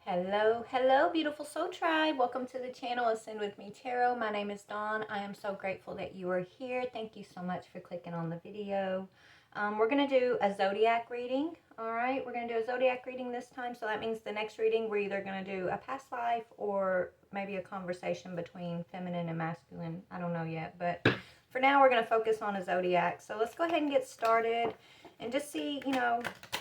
Hello, hello, beautiful soul tribe. Welcome to the channel Ascend with me Tarot. My name is Dawn. I am so grateful that you are here. Thank you so much for clicking on the video. We're going to do a zodiac reading. All right, we're going to do a zodiac reading this time. So that means the next reading, we're either going to do a past life or maybe a conversation between feminine and masculine. I don't know yet, but for now, we're going to focus on a zodiac. So let's go ahead and get started and just see,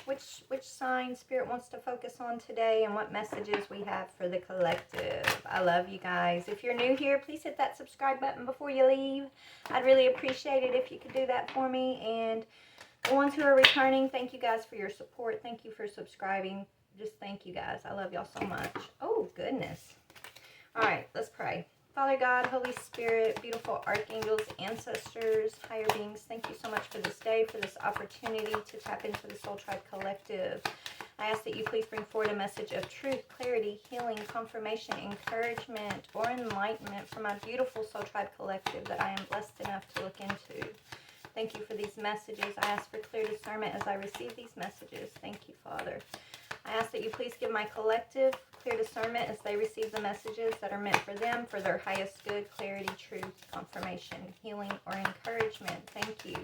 which sign Spirit wants to focus on today and what messages we have for the collective. I love you guys. If you're new here, please hit that subscribe button before you leave. I'd really appreciate it if you could do that for me. And the ones who are returning, thank you guys for your support. Thank you for subscribing. Just thank you guys. I love y'all so much. Oh, goodness. All right, let's pray. Father God, Holy Spirit, beautiful archangels, ancestors, higher beings, thank you so much for this day, for this opportunity to tap into the Soul Tribe Collective. I ask that you please bring forward a message of truth, clarity, healing, confirmation, encouragement, or enlightenment for my beautiful Soul Tribe Collective that I am blessed enough to look into. Thank you for these messages. I ask for clear discernment as I receive these messages. Thank you, Father. I ask that you please give my collective clear discernment as they receive the messages that are meant for them, for their highest good, clarity, truth, confirmation, healing, or encouragement. Thank you.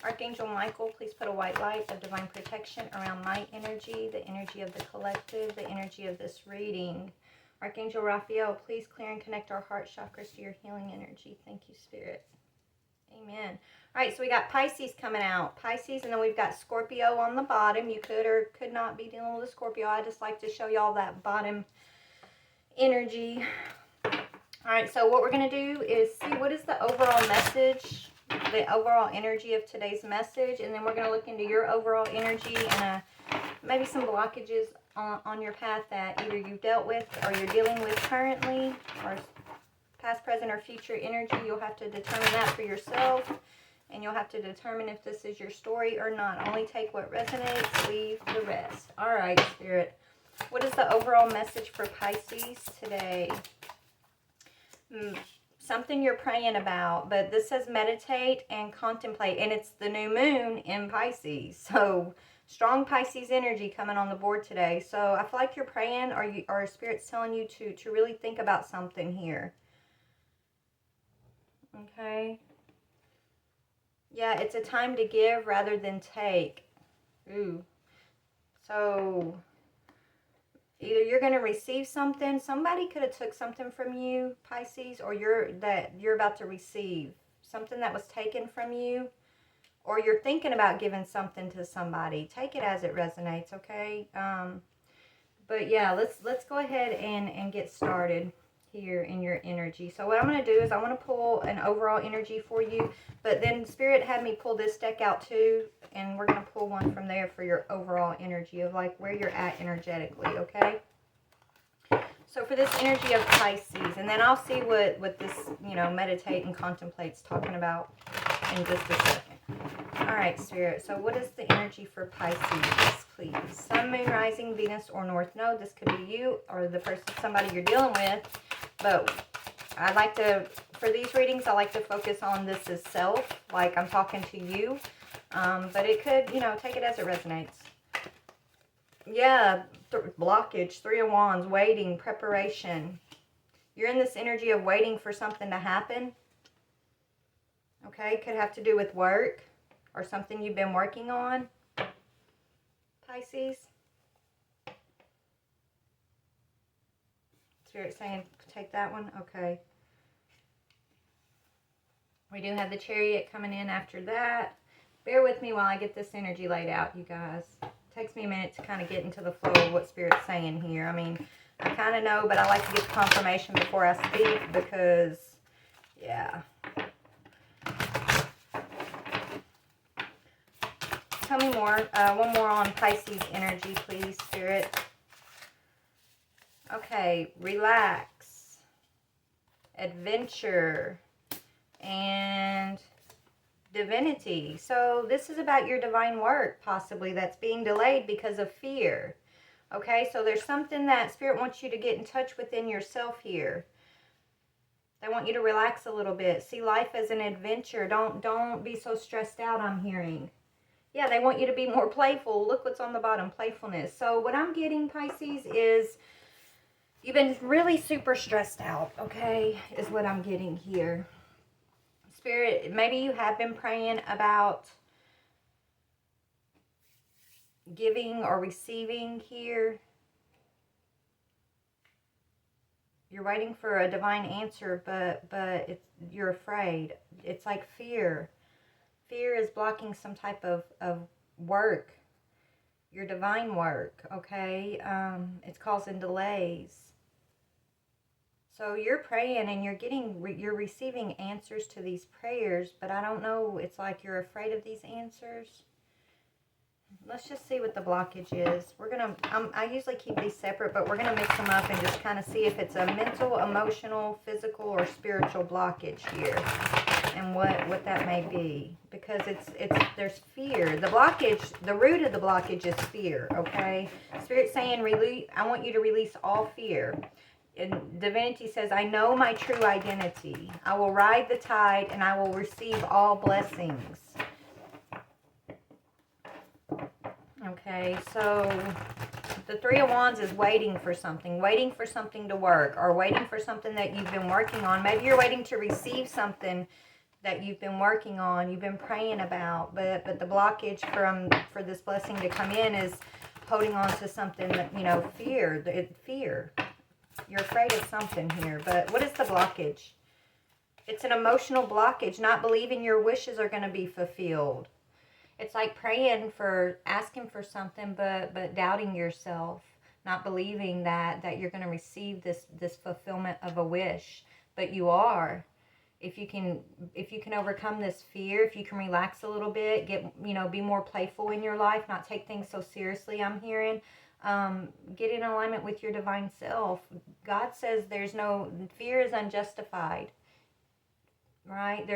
Archangel Michael, please put a white light of divine protection around my energy, the energy of the collective, the energy of this reading. Archangel Raphael, please clear and connect our heart chakras to your healing energy. Thank you, Spirit. Amen. All right, so we got Pisces coming out. Pisces, and then we've got Scorpio on the bottom. You could or could not be dealing with a Scorpio. I just like to show y'all that bottom energy. All right, so what we're going to do is see what is the overall message, the overall energy of today's message, and then we're going to look into your overall energy and maybe some blockages on your path that either you've dealt with or you're dealing with currently, or past, present, or future energy. You'll have to determine that for yourself, and you'll have to determine if this is your story or not. Only take what resonates, leave the rest. All right, Spirit. What is the overall message for Pisces today? Something you're praying about, but this says meditate and contemplate, and it's the new moon in Pisces. So strong Pisces energy coming on the board today. So I feel like you're praying, or Spirit's telling you to really think about something here. Okay. Yeah, it's a time to give rather than take. Ooh. So either you're going to receive something. Somebody could have took something from you, Pisces, or you're about to receive something that was taken from you, or you're thinking about giving something to somebody. Take it as it resonates, okay? But yeah, let's go ahead and get started here in your energy. So what I'm going to do is I want to pull an overall energy for you, but then Spirit had me pull this deck out too, and we're going to pull one from there for your overall energy of like where you're at energetically, okay? So for this energy of Pisces, and then I'll see what this, meditate and contemplate's talking about in just a second. All right, Spirit. So what is the energy for Pisces, please? Sun, Moon, Rising, Venus, or North Node. This could be you or the person, somebody you're dealing with. But I like to, for these readings, I like to focus on this as self, like I'm talking to you. But it could, take it as it resonates. Yeah, blockage, Three of Wands, waiting, preparation. You're in this energy of waiting for something to happen. Okay, could have to do with work or something you've been working on, Pisces. Spirit saying take that one. Okay. We do have the Chariot coming in after that. Bear with me while I get this energy laid out, you guys. It takes me a minute to kind of get into the flow of what Spirit's saying here. I mean, I kind of know, but I like to get confirmation before I speak because, yeah. Tell me more. One more on Pisces energy, please, Spirit. Okay, relax, adventure, and divinity. So this is about your divine work, possibly, that's being delayed because of fear. Okay, so there's something that Spirit wants you to get in touch within yourself here. They want you to relax a little bit. See life as an adventure. Don't be so stressed out, I'm hearing. Yeah, they want you to be more playful. Look what's on the bottom, playfulness. So what I'm getting, Pisces, is you've been really super stressed out, okay, is what I'm getting here. Spirit, maybe you have been praying about giving or receiving here. You're waiting for a divine answer, but you're afraid. It's like fear. Fear is blocking some type of work, your divine work, okay? It's causing delays. So you're praying and you're receiving answers to these prayers, but I don't know, it's like you're afraid of these answers. Let's just see what the blockage is. We're going to, I usually keep these separate, but we're going to mix them up and just kind of see if it's a mental, emotional, physical, or spiritual blockage here. And what that may be. Because there's fear. The blockage, the root of the blockage is fear, okay? Spirit's saying, I want you to release all fear. And Divinity says, I know my true identity. I will ride the tide and I will receive all blessings. Okay, so the Three of Wands is waiting for something to work, or waiting for something that you've been working on. Maybe you're waiting to receive something that you've been working on, you've been praying about, but the blockage for this blessing to come in is holding on to something that, fear. Fear. You're afraid of something here, but what is the blockage? It's an emotional blockage, not believing your wishes are going to be fulfilled. It's like praying for, asking for something, but doubting yourself, not believing that you're going to receive this fulfillment of a wish, but you are. If you can overcome this fear, if you can relax a little bit, be more playful in your life, not take things so seriously, I'm hearing, get in alignment with your divine self. God says fear is unjustified. Right?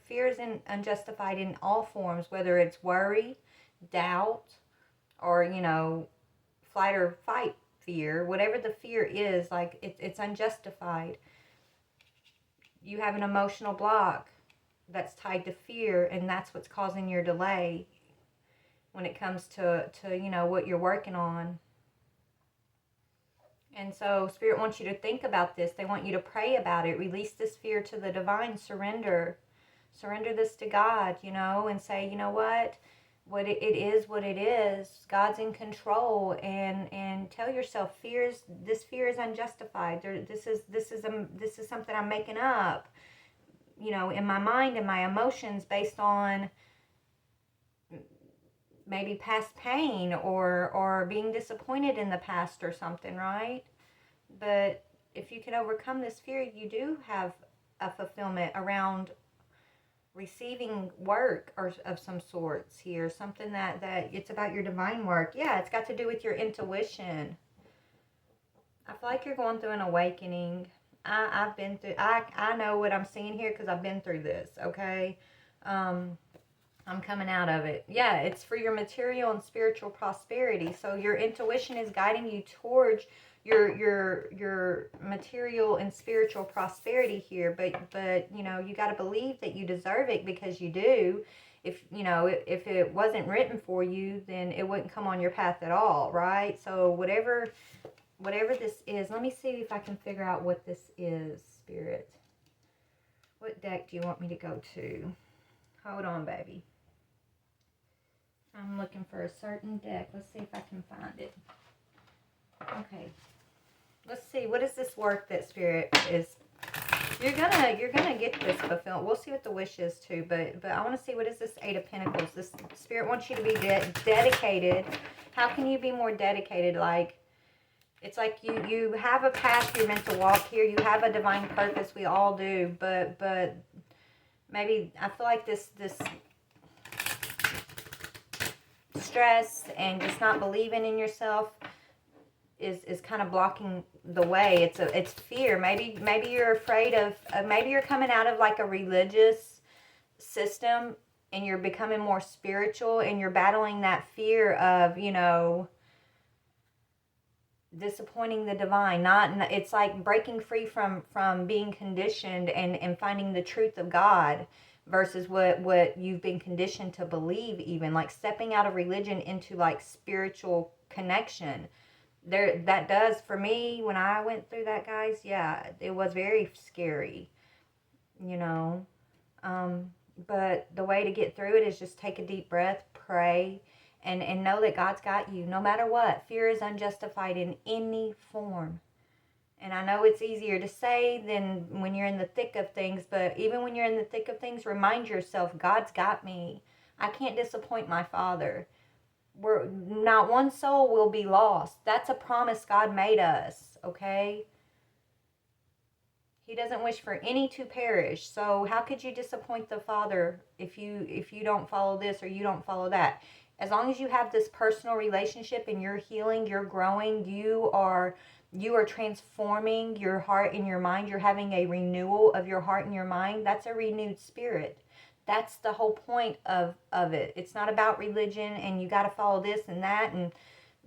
Fear is unjustified in all forms, whether it's worry, doubt, or, flight or fight fear. Whatever the fear is, like, it's unjustified. You have an emotional block that's tied to fear, and that's what's causing your delay when it comes to what you're working on. And so Spirit wants you to think about this. They want you to pray about it. Release this fear to the divine. Surrender this to God, and say, what it is what it is. God's in control, and tell yourself this fear is unjustified. This is something I'm making up, in my mind and my emotions, based on maybe past pain or being disappointed in the past or something, right? But if you can overcome this fear, you do have a fulfillment around receiving work or of some sorts here. Something that it's about your divine work. Yeah, it's got to do with your intuition. I feel like you're going through an awakening. I've been through, I know what I'm seeing here because I've been through this, okay? I'm coming out of it. Yeah, it's for your material and spiritual prosperity. So your intuition is guiding you towards your material and spiritual prosperity here, but you got to believe that you deserve it, because you do. If it wasn't written for you, then it wouldn't come on your path at all, right? So whatever this is, let me see if I can figure out what this is, Spirit. What deck do you want me to go to? Hold on, baby. I'm looking for a certain deck. Let's see if I can find it. Okay. Let's see. What is this work that Spirit is? You're gonna get this fulfilled. We'll see what the wish is too. But I want to see, what is this Eight of Pentacles? This Spirit wants you to be dedicated. How can you be more dedicated? Like, it's like you have a path you're meant to walk here. You have a divine purpose. We all do. But maybe I feel like this stress and just not believing in yourself is kind of blocking the way. It's fear. Maybe you're afraid of, maybe you're coming out of like a religious system and you're becoming more spiritual, and you're battling that fear of, disappointing the divine. It's like breaking free from being conditioned and finding the truth of God, versus what you've been conditioned to believe, even like stepping out of religion into like spiritual connection. There, that does, for me, when I went through that, guys, yeah, it was very scary, you know. But the way to get through it is just take a deep breath, pray, and know that God's got you no matter what. Fear is unjustified in any form. And I know it's easier to say than when you're in the thick of things, but even when you're in the thick of things, remind yourself, God's got me. I can't disappoint my Father. Not one soul will be lost. That's a promise God made us, okay? He doesn't wish for any to perish. So how could you disappoint the Father if you don't follow this or you don't follow that? As long as you have this personal relationship and you're healing, you're growing, you are transforming your heart and your mind. You're having a renewal of your heart and your mind. That's a renewed spirit. That's the whole point of it. It's not about religion and you got to follow this and that and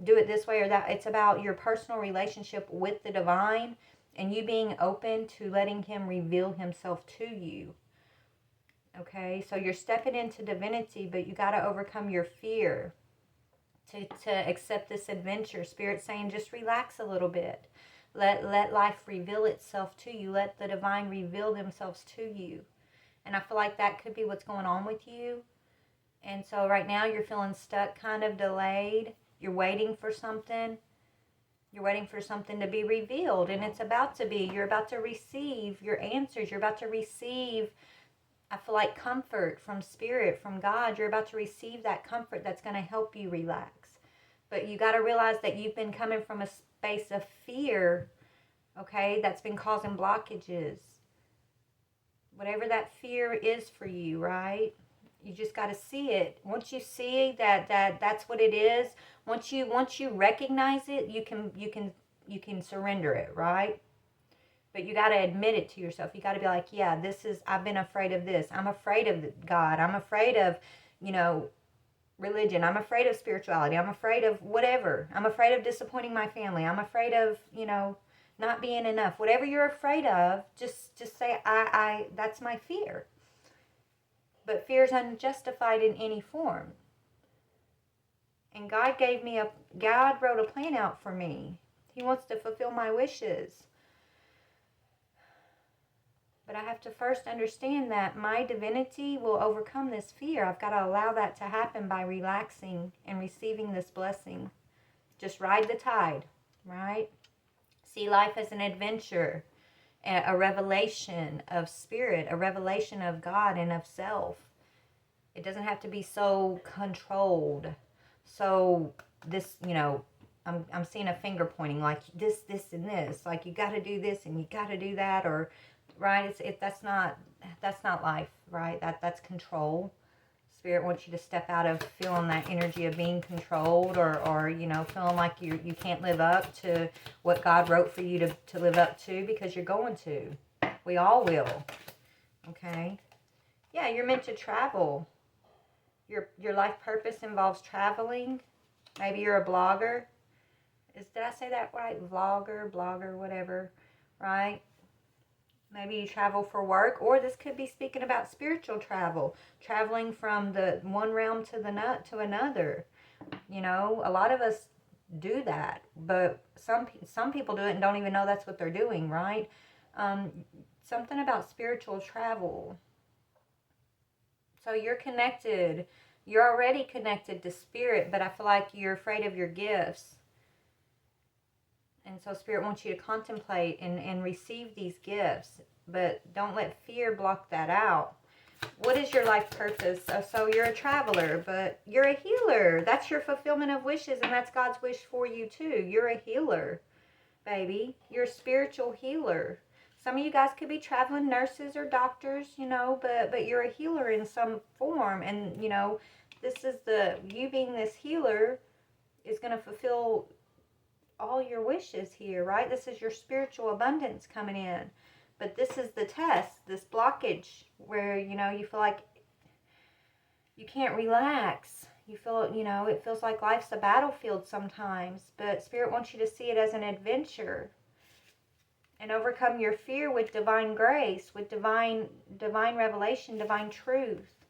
do it this way or that. It's about your personal relationship with the divine and you being open to letting him reveal himself to you. Okay, so you're stepping into divinity, but you got to overcome your fear to accept this adventure. Spirit's saying just relax a little bit. Let life reveal itself to you. Let the divine reveal themselves to you. And I feel like that could be what's going on with you. And so right now you're feeling stuck, kind of delayed. You're waiting for something. You're waiting for something to be revealed, and it's about to be. You're about to receive your answers. You're about to receive, I feel like, comfort from Spirit, from God. You're about to receive that comfort that's going to help you relax. But you got to realize that you've been coming from a space of fear, okay, that's been causing blockages. Whatever that fear is for you, right? You just got to see it. Once you see that's what it is, once you recognize it, you can surrender it, right? But you got to admit it to yourself. You got to be like, yeah, I've been afraid of this. I'm afraid of God. I'm afraid of, religion. I'm afraid of spirituality. I'm afraid of whatever. I'm afraid of disappointing my family. I'm afraid of, not being enough. Whatever you're afraid of, just say, I that's my fear. But fear is unjustified in any form. And God wrote a plan out for me. He wants to fulfill my wishes. But I have to first understand that my divinity will overcome this fear. I've got to allow that to happen by relaxing and receiving this blessing. Just ride the tide, right? See life as an adventure, a revelation of Spirit, a revelation of God and of self. It doesn't have to be so controlled. So this, I'm seeing a finger pointing like this, and this. Like you got to do this and you got to do that, or right? That's not life, right? That's control. Spirit wants you to step out of feeling that energy of being controlled or feeling like you can't live up to what God wrote for you to live up to, because you're going to. We all will. Okay? Yeah, you're meant to travel. Your life purpose involves traveling. Maybe you're a blogger. Did I say that right? Vlogger, blogger, whatever, right? Maybe you travel for work, or this could be speaking about spiritual travel, traveling from the one realm to another. A lot of us do that, but some people do it and don't even know that's what they're doing, right? Something about spiritual travel. So you're connected. You're already connected to Spirit, but I feel like you're afraid of your gifts. And so Spirit wants you to contemplate and receive these gifts, but don't let fear block that out. What is your life purpose? So you're a traveler, but you're a healer. That's your fulfillment of wishes, and that's God's wish for you too. You're a healer, baby. You're a spiritual healer. Some of you guys could be traveling nurses or doctors, but you're a healer in some form. And, this is you being this healer is going to fulfill all your wishes here, right? This is your spiritual abundance coming in. But this is the test, this blockage where, you feel like you can't relax. You feel, it feels like life's a battlefield sometimes, but Spirit wants you to see it as an adventure. and overcome your fear with divine grace, with divine revelation, divine truth.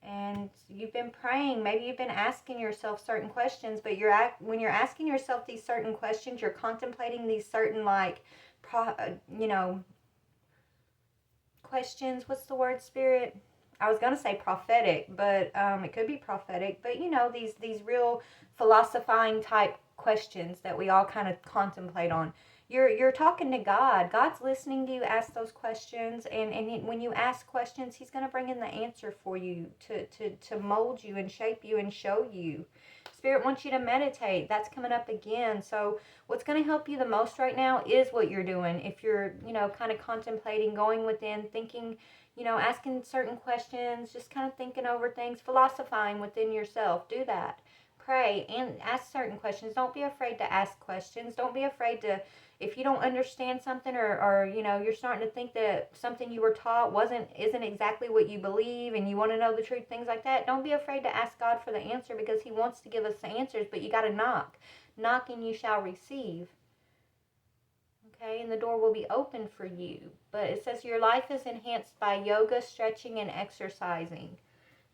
And you've been praying, maybe you've been asking yourself certain questions, but when you're asking yourself these certain questions, you're contemplating these certain, like, questions. What's the word, Spirit? I was gonna say prophetic, but it could be prophetic. But these real philosophizing type questions that we all kind of contemplate on. You're talking to God. God's listening to you ask those questions, and when you ask questions, He's gonna bring in the answer for you to mold you and shape you and show you. Spirit wants you to meditate. That's coming up again. So what's going to help you the most right now is what you're doing. If you're, kind of contemplating, going within, thinking, asking certain questions, just kind of thinking over things, philosophizing within yourself. Do that. Pray and ask certain questions. Don't be afraid to ask questions. Don't be afraid to, if you don't understand something, or you're starting to think that something you were taught isn't exactly what you believe, and you want to know the truth, things like that, don't be afraid to ask God for the answer, because He wants to give us the answers. But you got to knock. Knock and you shall receive. Okay, and the door will be open for you. But it says your life is enhanced by yoga, stretching, and exercising.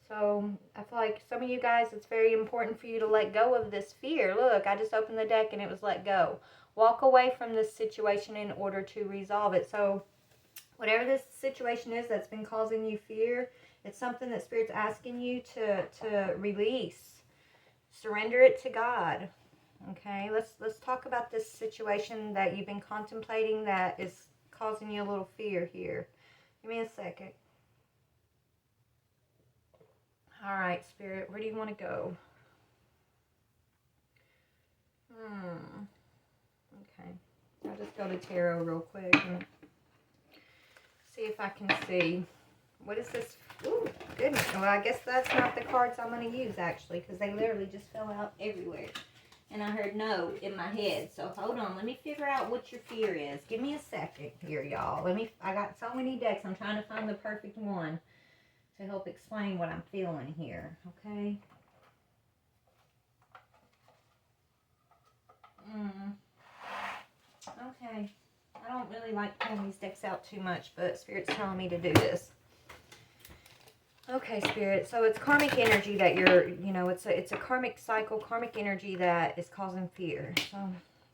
So I feel like some of you guys, it's very important for you to let go of this fear. Look, I just opened the deck and it was let go. Walk away from this situation in order to resolve it. So whatever this situation is that's been causing you fear, it's something that Spirit's asking you to release. Surrender it to God. Okay, let's talk about this situation that you've been contemplating that is causing you a little fear here. Give me a second. All right, Spirit, where do you want to go? Okay, I'll just go to tarot real quick and see if I can see. What is this? Ooh, goodness. Well, I guess that's not the cards I'm going to use, actually, because they literally just fell out everywhere. And I heard no in my head. So hold on. Let me figure out what your fear is. Give me a second here, y'all. I got so many decks. I'm trying to find the perfect one to help explain what I'm feeling here. Okay? Okay. I don't really like pulling these decks out too much, but Spirit's telling me to do this. Okay, Spirit. So it's karmic energy that you're, it's a karmic cycle, karmic energy that is causing fear. So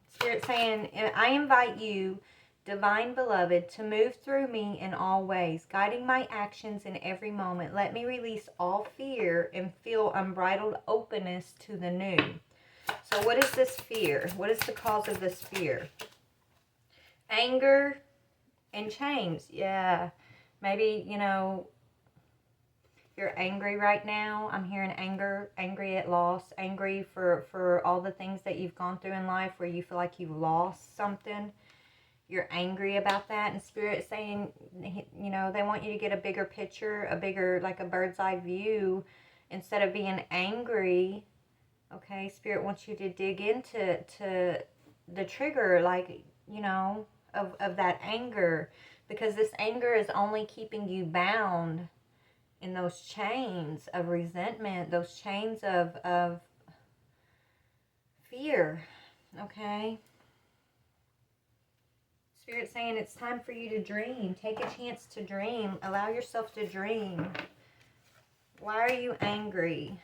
Spirit's saying, I invite you, Divine Beloved, to move through me in all ways, guiding my actions in every moment. Let me release all fear and feel unbridled openness to the new. So what is this fear? What is the cause of this fear? Anger and chains. Yeah. Maybe, you're angry right now. I'm hearing anger, angry at loss, angry for all the things that you've gone through in life where you feel like you've lost something. You're angry about that. And Spirit's saying, they want you to get a bigger picture, like a bird's eye view instead of being angry. Okay, Spirit wants you to dig into the trigger, like, of that anger, because this anger is only keeping you bound in those chains of resentment, those chains of fear. Okay? Spirit's saying it's time for you to dream. Take a chance to dream. Allow yourself to dream. Why are you angry?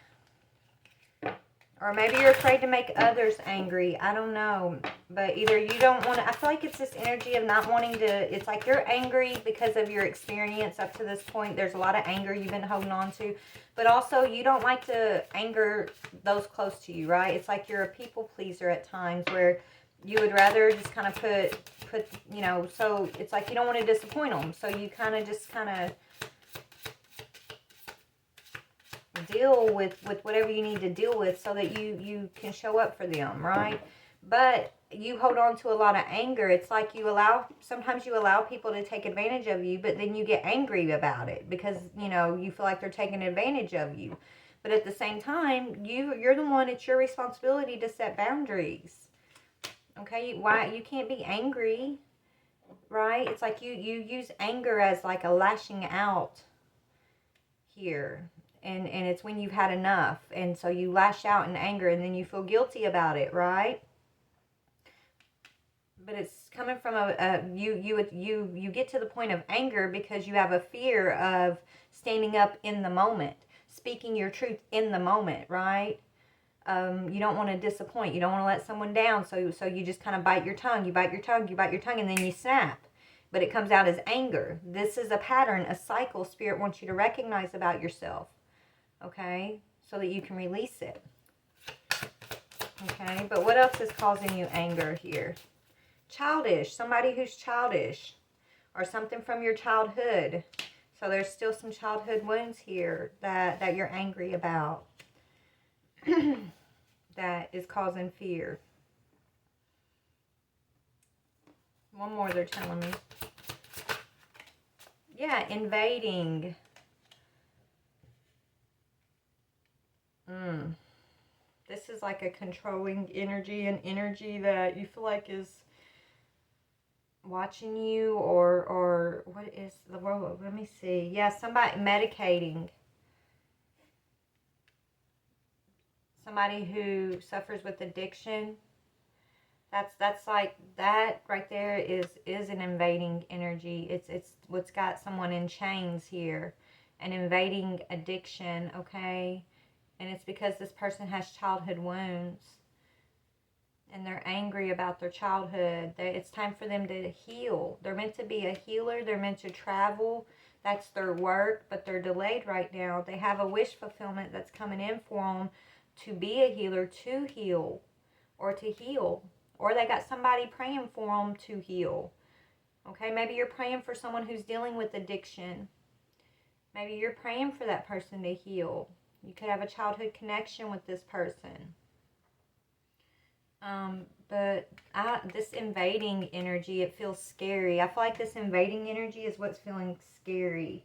Or maybe you're afraid to make others angry. I don't know. But either you don't want to... I feel like it's this energy of not wanting to... It's like you're angry because of your experience up to this point. There's a lot of anger you've been holding on to. But also, you don't like to anger those close to you, right? It's like you're a people pleaser at times where you would rather just kind of put so it's like you don't want to disappoint them. So you kind of deal with whatever you need to deal with so that you can show up for them, right? But you hold on to a lot of anger. It's like sometimes you allow people to take advantage of you, but then you get angry about it because, you feel like they're taking advantage of you. But at the same time, you're the one, it's your responsibility to set boundaries. Okay? Why you can't be angry, right? It's like you use anger as like a lashing out here. And it's when you've had enough. And so you lash out in anger and then you feel guilty about it, right? but it's coming from you get to the point of anger because you have a fear of standing up in the moment, speaking your truth in the moment, right? You don't want to disappoint. You don't want to let someone down. So you just kind of bite your tongue. You bite your tongue. You bite your tongue, and then you snap. But it comes out as anger. This is a pattern, a cycle Spirit wants you to recognize about yourself. Okay? So that you can release it. Okay? But what else is causing you anger here? Childish. Somebody who's childish. Or something from your childhood. So there's still some childhood wounds here that you're angry about. That is causing fear. One more they're telling me. Yeah, invading. This is like a controlling energy, an energy that you feel like is watching you, or what is the word? Let me see. Yeah, somebody medicating. Somebody who suffers with addiction. That's like, that right there is an invading energy. It's what's got someone in chains here. An invading addiction, okay? And it's because this person has childhood wounds. And they're angry about their childhood. It's time for them to heal. They're meant to be a healer. They're meant to travel. That's their work, but they're delayed right now. They have a wish fulfillment that's coming in for them to be a healer, to heal, or to heal. Or they got somebody praying for them to heal. Okay, maybe you're praying for someone who's dealing with addiction. Maybe you're praying for that person to heal. You could have a childhood connection with this person. But this invading energy, it feels scary. I feel like this invading energy is what's feeling scary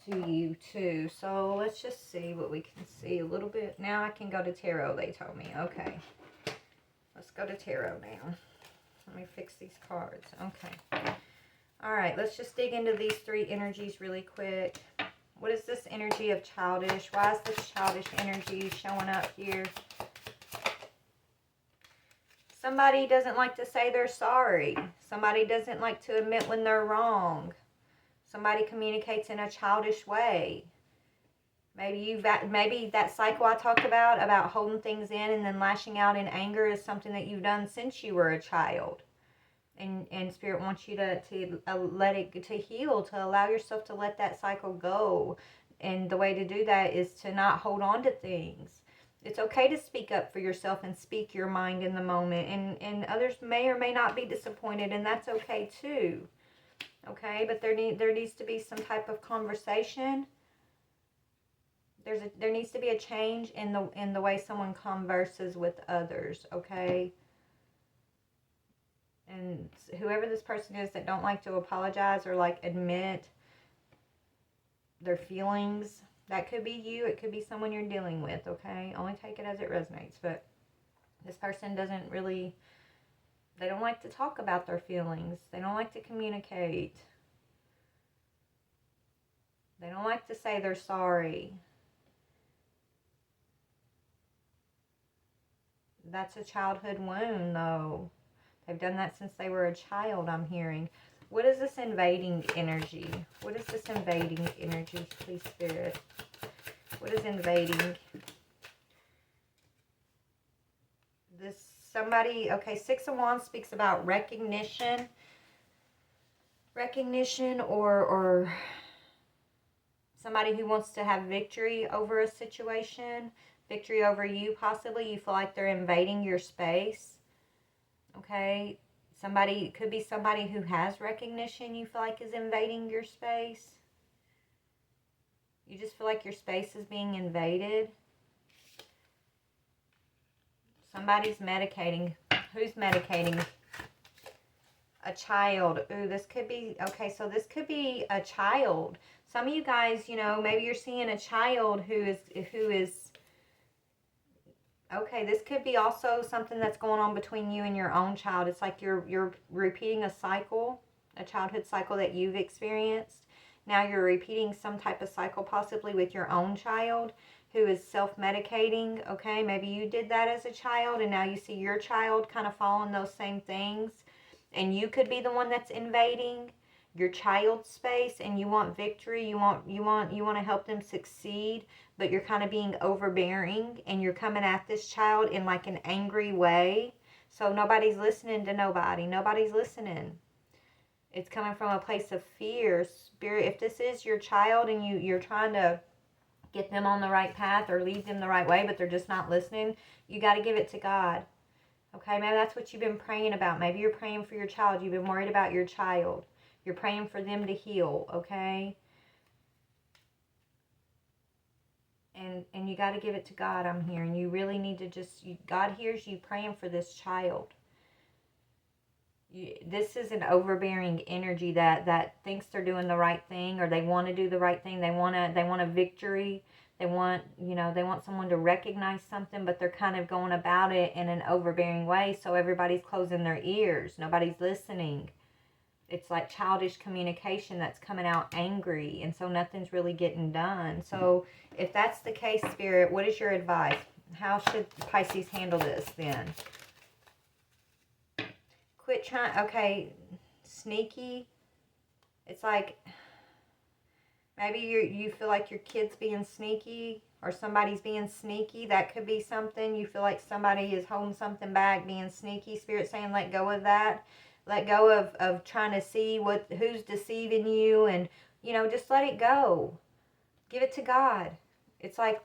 to you too. So let's just see what we can see a little bit. Now I can go to tarot, they told me. Okay. Let's go to tarot now. Let me fix these cards. Okay. All right, let's just dig into these three energies really quick. What is this energy of childish? Why is this childish energy showing up here? Somebody doesn't like to say they're sorry. Somebody doesn't like to admit when they're wrong. Somebody communicates in a childish way. Maybe that cycle I talked about holding things in and then lashing out in anger is something that you've done since you were a child. And Spirit wants you to let it, to heal, to allow yourself to let that cycle go. And the way to do that is to not hold on to things. It's okay to speak up for yourself and speak your mind in the moment. And others may or may not be disappointed, and that's okay too. Okay, but there needs to be some type of conversation. There needs to be a change in the way someone converses with others, okay? And whoever this person is that don't like to apologize or like admit their feelings, that could be you, it could be someone you're dealing with, okay? Only take it as it resonates. But this person doesn't really, they don't like to talk about their feelings. They don't like to communicate. They don't like to say they're sorry. That's a childhood wound, though. They've done that since they were a child, I'm hearing. What is this invading energy? What is this invading energy, please, Spirit? What is invading? This somebody, okay, Six of Wands speaks about recognition. Recognition or somebody who wants to have victory over a situation. Victory over you, possibly. You feel like they're invading your space. Okay? Somebody, it could be somebody who has recognition you feel like is invading your space. You just feel like your space is being invaded. Somebody's medicating. Who's medicating? A child. Ooh, this could be, okay, so this could be a child. Some of you guys, you know, maybe you're seeing a child who is okay, this could be also something that's going on between you and your own child. It's like you're repeating a cycle, a childhood cycle that you've experienced. Now you're repeating some type of cycle possibly with your own child who is self-medicating, okay? Maybe you did that as a child and now you see your child kind of following those same things, and you could be the one that's invading your child's space, and you want victory, you want to help them succeed, but you're kind of being overbearing and you're coming at this child in like an angry way. So nobody's listening to nobody. Nobody's listening. It's coming from a place of fear. Spirit, if this is your child and you're trying to get them on the right path or lead them the right way, but they're just not listening, you got to give it to God. Okay, maybe that's what you've been praying about. Maybe you're praying for your child. You've been worried about your child. You're praying for them to heal, okay? And you got to give it to God, I'm hearing. You really need to just, God hears you praying for this child. This is an overbearing energy that thinks they're doing the right thing, or they want to do the right thing. They want a victory. They want, they want someone to recognize something, but they're kind of going about it in an overbearing way. So everybody's closing their ears. Nobody's listening. It's like childish communication that's coming out angry, and so nothing's really getting done. So if that's the case, Spirit, what is your advice? How should Pisces handle this then? Quit trying, okay, sneaky. It's like maybe you feel like your kid's being sneaky, or somebody's being sneaky. That could be something. You feel like somebody is holding something back, being sneaky. Spirit saying let go of that. Let go of trying to see who's deceiving you, and just let it go. Give it to God. It's like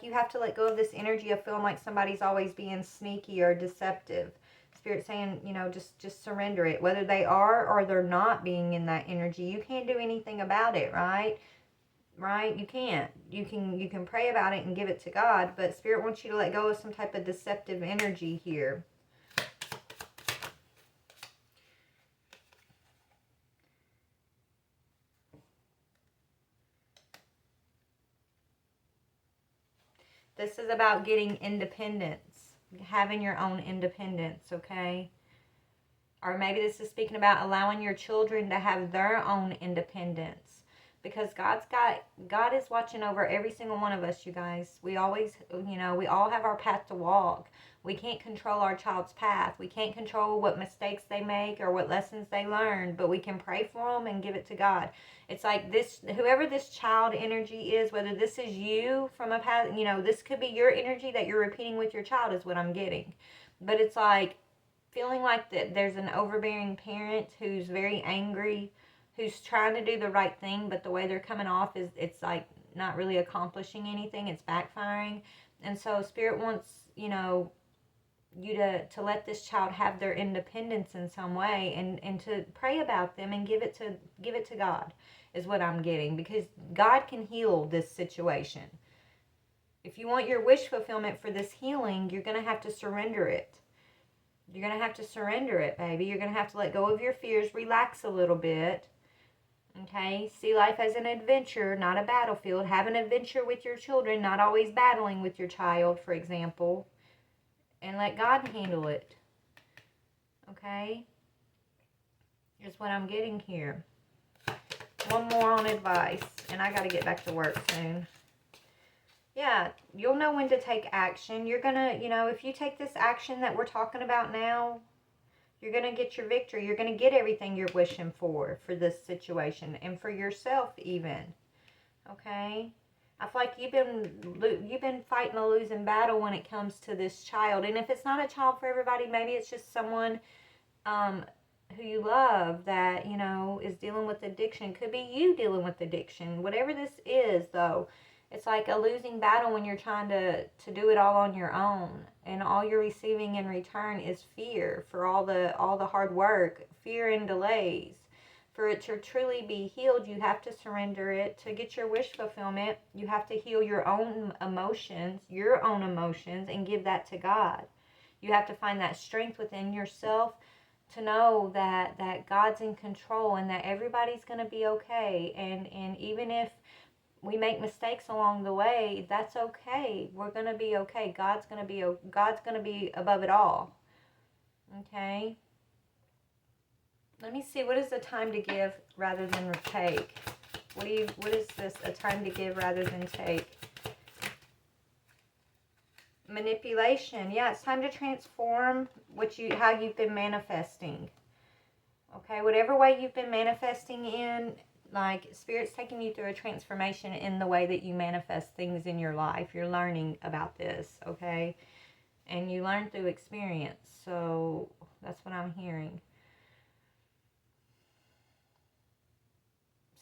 you have to let go of this energy of feeling like somebody's always being sneaky or deceptive. Spirit saying, just surrender it. Whether they are or they're not being in that energy, you can't do anything about it, right? Right? You can't. You can pray about it and give it to God, but Spirit wants you to let go of some type of deceptive energy here. This is about getting independence, having your own independence, okay? Or maybe this is speaking about allowing your children to have their own independence, because God is watching over every single one of us, you guys. We always, we all have our path to walk. We can't control our child's path. We can't control what mistakes they make or what lessons they learn, but we can pray for them and give it to God. It's like this, whoever this child energy is, whether this is you from a past, this could be your energy that you're repeating with your child is what I'm getting. But it's like feeling like that there's an overbearing parent who's very angry, who's trying to do the right thing, but the way they're coming off is, it's like not really accomplishing anything. It's backfiring. And so Spirit wants, you to let this child have their independence in some way, and to pray about them and give it to God is what I'm getting, because God can heal this situation. If you want your wish fulfillment for this healing, you're going to have to surrender it. You're going to have to surrender it, baby. You're going to have to let go of your fears, relax a little bit. Okay? See life as an adventure, not a battlefield. Have an adventure with your children, not always battling with your child, for example. And let God handle it. Okay? Here's what I'm getting here. One more on advice, and I got to get back to work soon. Yeah, you'll know when to take action. You're going to, if you take this action that we're talking about now, you're going to get your victory. You're going to get everything you're wishing for this situation, and for yourself even. Okay? I feel like you've been fighting a losing battle when it comes to this child. And if it's not a child for everybody, maybe it's just someone who you love that, is dealing with addiction. Could be you dealing with addiction. Whatever this is, though, it's like a losing battle when you're trying to do it all on your own. And all you're receiving in return is fear for all the hard work, fear and delays. For it to truly be healed, you have to surrender it. To get your wish fulfillment, you have to heal your own emotions, and give that to God. You have to find that strength within yourself to know that God's in control, and that everybody's going to be okay. And even if we make mistakes along the way, that's okay. We're going to be okay. God's going to be above it all. Okay? Let me see, what is a time to give rather than take? What is this, a time to give rather than take? Manipulation. Yeah, it's time to transform how you've been manifesting. Okay, whatever way you've been manifesting in, like, Spirit's taking you through a transformation in the way that you manifest things in your life. You're learning about this, okay? And you learn through experience. So that's what I'm hearing.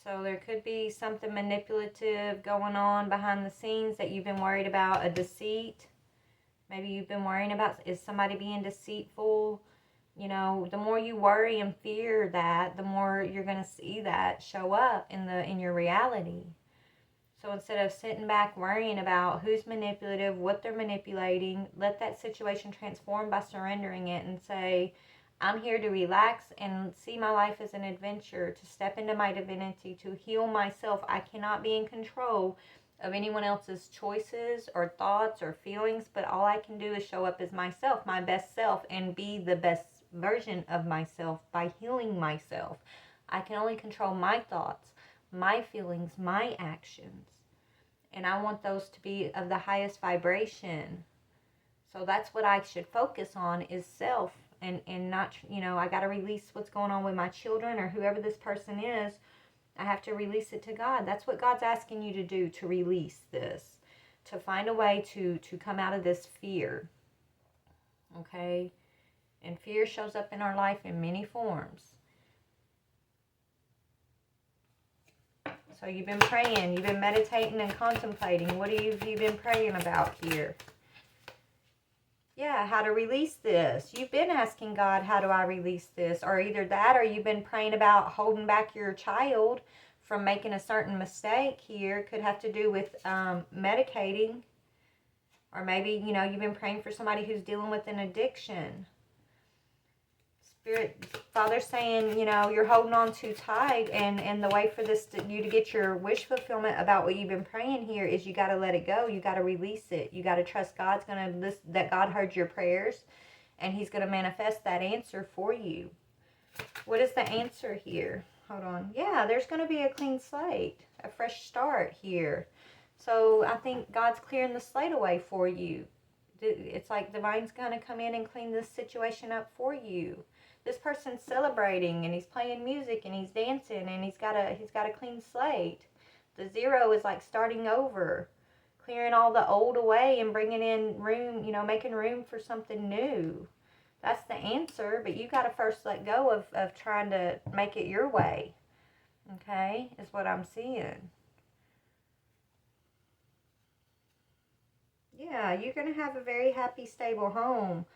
So there could be something manipulative going on behind the scenes that you've been worried about, a deceit. Maybe you've been worrying about, is somebody being deceitful? You know, the more you worry and fear that, the more you're going to see that show up in your reality. So instead of sitting back worrying about who's manipulative, what they're manipulating, let that situation transform by surrendering it and say, I'm here to relax and see my life as an adventure, to step into my divinity, to heal myself. I cannot be in control of anyone else's choices or thoughts or feelings, but all I can do is show up as myself, my best self, and be the best version of myself by healing myself. I can only control my thoughts, my feelings, my actions. And I want those to be of the highest vibration. So that's what I should focus on, is self, and not, you know, I got to release what's going on with my children or whoever this person is. I have to release it to God. That's what God's asking you to do, to release this, to find a way to come out of this fear. Okay? And fear shows up in our life in many forms. So you've been praying, you've been meditating and contemplating. What have you been praying about here? Yeah, how to release this. You've been asking God, how do I release this? Or either that, or you've been praying about holding back your child from making a certain mistake here. Could have to do with medicating. Or maybe, you know, you've been praying for somebody who's dealing with an addiction. Spirit, Father's saying, you know, you're holding on too tight, and the way for this you to get your wish fulfillment about what you've been praying here is you got to let it go. You got to release it. You got to trust God's going to listen, that God heard your prayers, and He's going to manifest that answer for you. What is the answer here? Hold on. Yeah, there's going to be a clean slate, a fresh start here. So I think God's clearing the slate away for you. It's like Divine's going to come in and clean this situation up for you. This person's celebrating, and he's playing music, and he's dancing, and he's got a clean slate. The 0 is like starting over, clearing all the old away and bringing in room, you know, making room for something new. That's the answer, but you got to first let go of trying to make it your way. Okay, is what I'm seeing. Yeah, you're going to have a very happy, stable home,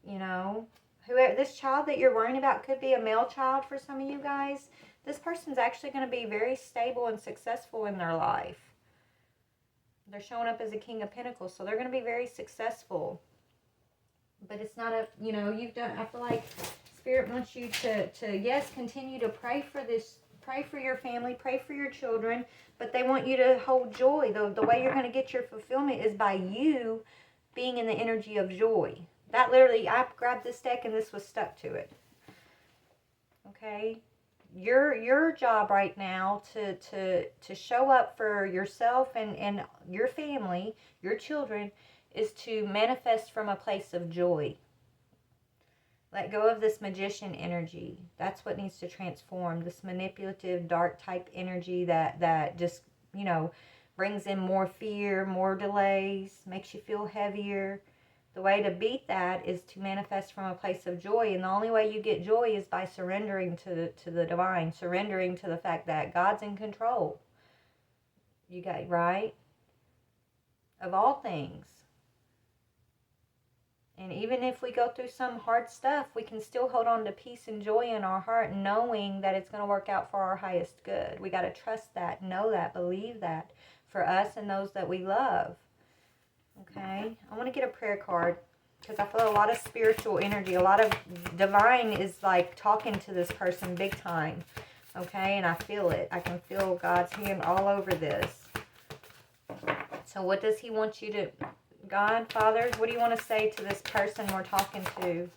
you know. Whoever this child that you're worrying about could be a male child for some of you guys. This person's actually going to be very stable and successful in their life. They're showing up as a King of Pentacles, so they're going to be very successful. But it's not a, you know, you've done, I feel like Spirit wants you to yes, continue to pray for this, pray for your family, pray for your children, but they want you to hold joy. The way you're going to get your fulfillment is by you being in the energy of joy. That literally, I grabbed this deck and this was stuck to it. Okay? Your job right now to show up for yourself and your family, your children, is to manifest from a place of joy. Let go of this magician energy. That's what needs to transform. This manipulative, dark type energy that just, you know, brings in more fear, more delays, makes you feel heavier. The way to beat that is to manifest from a place of joy. And the only way you get joy is by surrendering to the divine, surrendering to the fact that God's in control. You got, right? Of all things. And even if we go through some hard stuff, we can still hold on to peace and joy in our heart, knowing that it's going to work out for our highest good. We got to trust that, know that, believe that for us and those that we love. Okay, I want to get a prayer card because I feel a lot of spiritual energy. A lot of divine is like talking to this person big time. Okay, and I feel it. I can feel God's hand all over this. So what does He want you to... God, Father, what do you want to say to this person we're talking to?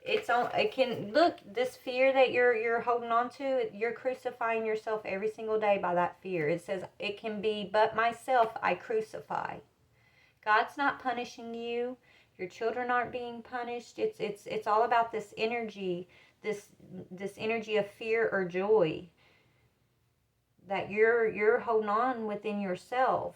It can... Look, this fear that you're holding on to, you're crucifying yourself every single day by that fear. It says, it can be, but myself I crucify. God's not punishing you. Your children aren't being punished. It's all about this energy, this energy of fear or joy that you're holding on within yourself.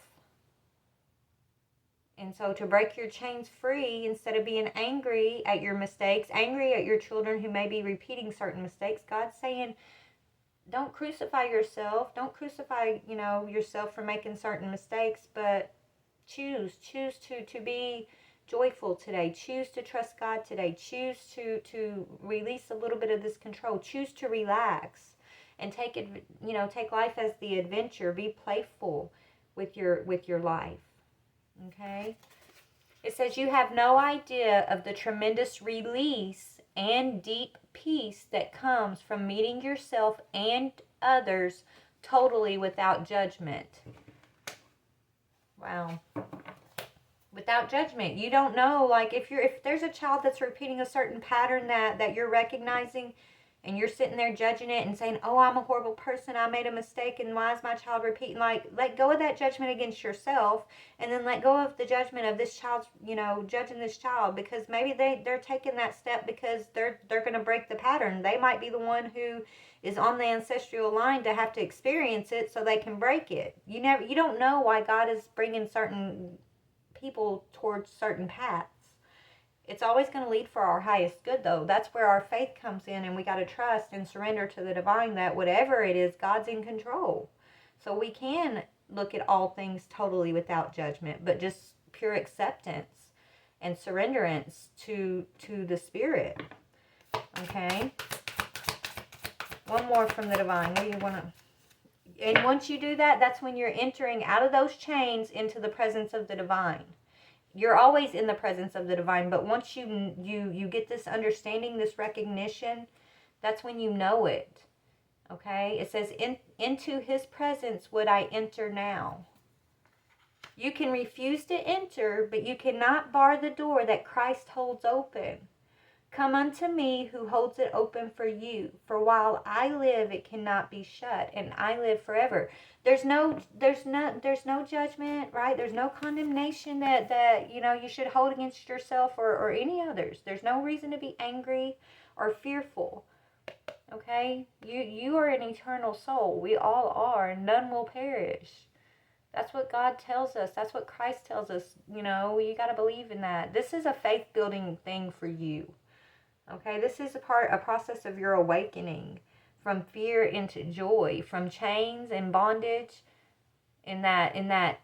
And so to break your chains free, instead of being angry at your mistakes, angry at your children who may be repeating certain mistakes, God's saying, don't crucify yourself. Don't crucify, yourself for making certain mistakes, but choose to be joyful today. Choose to trust God today. Choose to release a little bit of this control. Choose to relax and take it, take life as the adventure. Be playful with your life. Okay? It says you have no idea of the tremendous release and deep peace that comes from meeting yourself and others totally without judgment. Wow. Without judgment. You don't know, like if there's a child that's repeating a certain pattern that you're recognizing, and you're sitting there judging it and saying, oh, I'm a horrible person, I made a mistake, and why is my child repeating? Like, let go of that judgment against yourself, and then let go of the judgment of this child's, judging this child, because maybe they're taking that step because they're going to break the pattern. They might be the one who is on the ancestral line to have to experience it so they can break it. You don't know why God is bringing certain people towards certain paths. It's always going to lead for our highest good, though. That's where our faith comes in, and we got to trust and surrender to the divine that whatever it is, God's in control. So we can look at all things totally without judgment, but just pure acceptance and surrenderance to the Spirit. Okay? One more from the divine. What do you want to... And once you do that, that's when you're entering out of those chains into the presence of the divine. You're always in the presence of the divine, but once you get this understanding, this recognition, that's when you know it. Okay? It says, into his presence would I enter now. You can refuse to enter, but you cannot bar the door that Christ holds open. Come unto me who holds it open for you. For while I live, it cannot be shut, and I live forever. There's no judgment, right? There's no condemnation that you should hold against yourself or any others. There's no reason to be angry or fearful. Okay? You are an eternal soul. We all are, and none will perish. That's what God tells us. That's what Christ tells us. You got to believe in that. This is a faith-building thing for you. Okay, this is a process of your awakening from fear into joy, from chains and bondage, in that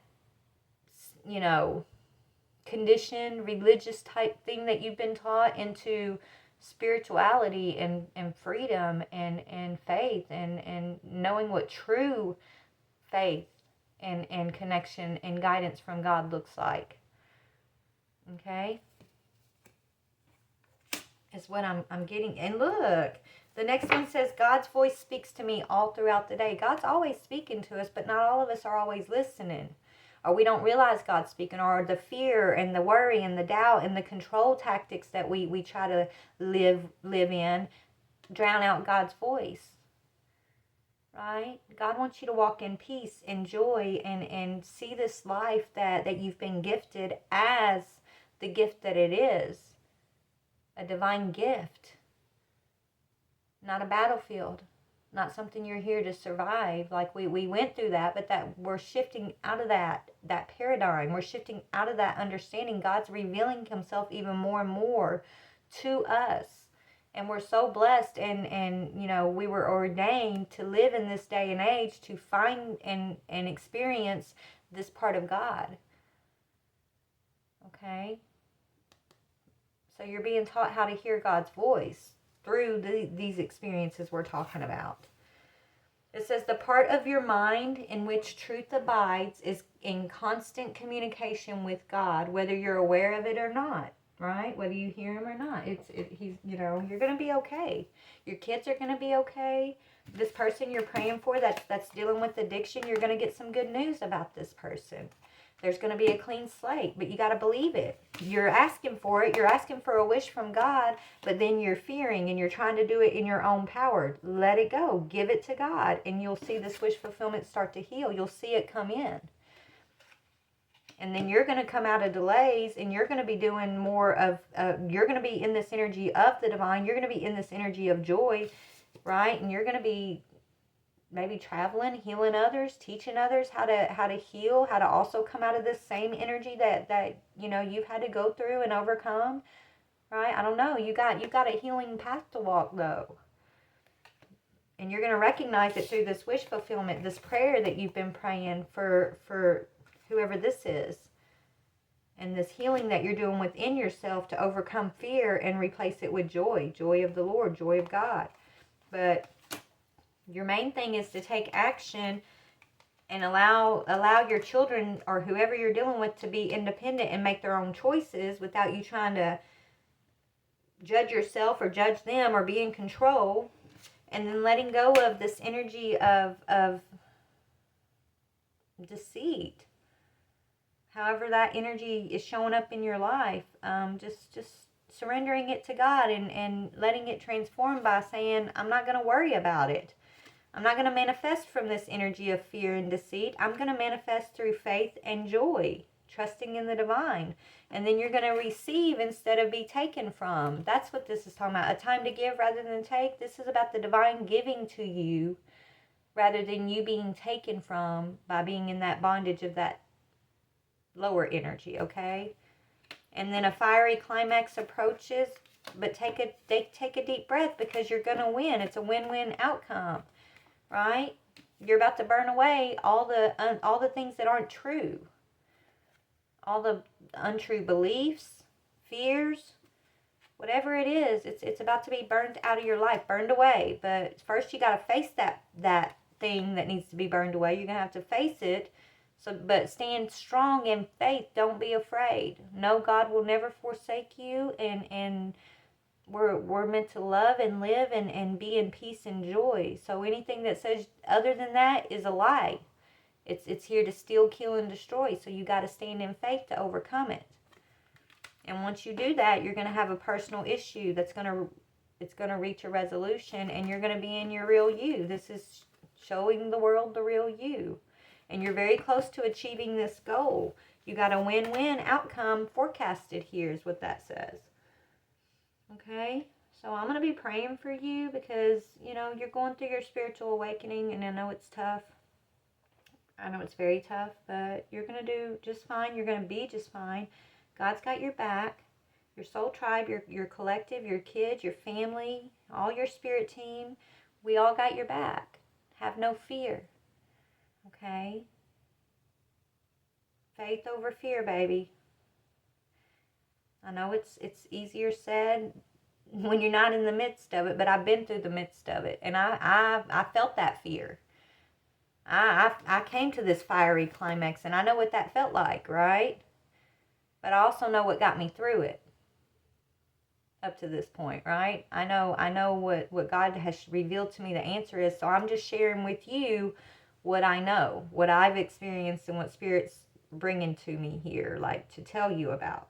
conditioned religious type thing that you've been taught, into spirituality and freedom and faith and knowing what true faith and connection and guidance from God looks like. Okay? Is what I'm getting. And look, the next one says, God's voice speaks to me all throughout the day. God's always speaking to us, but not all of us are always listening. Or we don't realize God's speaking, or the fear and the worry and the doubt and the control tactics that we try to live in drown out God's voice. Right? God wants you to walk in peace and joy and see this life that you've been gifted as the gift that it is. A divine gift, not a battlefield, not something you're here to survive. Like we went through that, but that we're shifting out of that paradigm. We're shifting out of that understanding. God's revealing himself even more and more to us. And we're so blessed, and we were ordained to live in this day and age to find and experience this part of God. Okay? So you're being taught how to hear God's voice through these experiences we're talking about. It says, the part of your mind in which truth abides is in constant communication with God, whether you're aware of it or not, right? Whether you hear him or not. You're going to be okay. Your kids are going to be okay. This person you're praying for that's dealing with addiction, you're going to get some good news about this person. There's going to be a clean slate, but you got to believe it. You're asking for it. You're asking for a wish from God, but then you're fearing and you're trying to do it in your own power. Let it go. Give it to God, and you'll see this wish fulfillment start to heal. You'll see it come in. And then you're going to come out of delays, and you're going to be doing more of, you're going to be in this energy of the divine. You're going to be in this energy of joy, right? And you're going to be maybe traveling, healing others, teaching others how to heal, how to also come out of this same energy that you know you've had to go through and overcome, right? I don't know. You got a healing path to walk though. And you're going to recognize it through this wish fulfillment, this prayer that you've been praying for whoever this is. And this healing that you're doing within yourself to overcome fear and replace it with joy. Joy of the Lord, joy of God. But your main thing is to take action and allow your children or whoever you're dealing with to be independent and make their own choices without you trying to judge yourself or judge them or be in control. And then letting go of this energy of deceit. However that energy is showing up in your life, just surrendering it to God and letting it transform by saying, I'm not going to worry about it. I'm not going to manifest from this energy of fear and deceit. I'm going to manifest through faith and joy, trusting in the divine. And then you're going to receive instead of be taken from. That's what this is talking about. A time to give rather than take. This is about the divine giving to you rather than you being taken from by being in that bondage of that lower energy, okay? And then a fiery climax approaches, but take a deep breath because you're going to win. It's a win-win outcome, right? You're about to burn away all the things that aren't true. All the untrue beliefs, fears, whatever it is, it's about to be burned out of your life, burned away. But first you got to face that thing that needs to be burned away. You're going to have to face it. But stand strong in faith. Don't be afraid. No, God will never forsake you, and we're meant to love and live and be in peace and joy. So anything that says other than that is a lie. It's here to steal, kill, and destroy. So you got to stand in faith to overcome it. And once you do that, you're going to have a personal issue it's going to reach a resolution, and you're going to be in your real you. This is showing the world the real you. And you're very close to achieving this goal. You got a win-win outcome forecasted here is what that says. Okay? So I'm going to be praying for you because, you know, you're going through your spiritual awakening, and I know it's tough. I know it's very tough, but you're going to do just fine. You're going to be just fine. God's got your back. Your soul tribe, your collective, your kids, your family, all your spirit team, we all got your back. Have no fear. Okay? Faith over fear, baby. I know it's easier said when you're not in the midst of it, but I've been through the midst of it, and I felt that fear. I came to this fiery climax, and I know what that felt like, right? But I also know what got me through it up to this point, right? I know what God has revealed to me the answer is, so I'm just sharing with you what I know, what I've experienced, and what Spirit's bringing to me here, like to tell you about.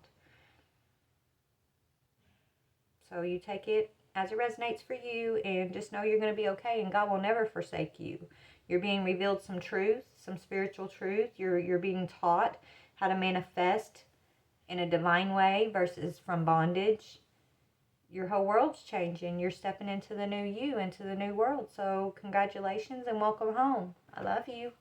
So you take it as it resonates for you, and just know you're going to be okay, and God will never forsake you. You're being revealed some truth, some spiritual truth. You're being taught how to manifest in a divine way versus from bondage. Your whole world's changing. You're stepping into the new you, into the new world. So congratulations and welcome home. I love you.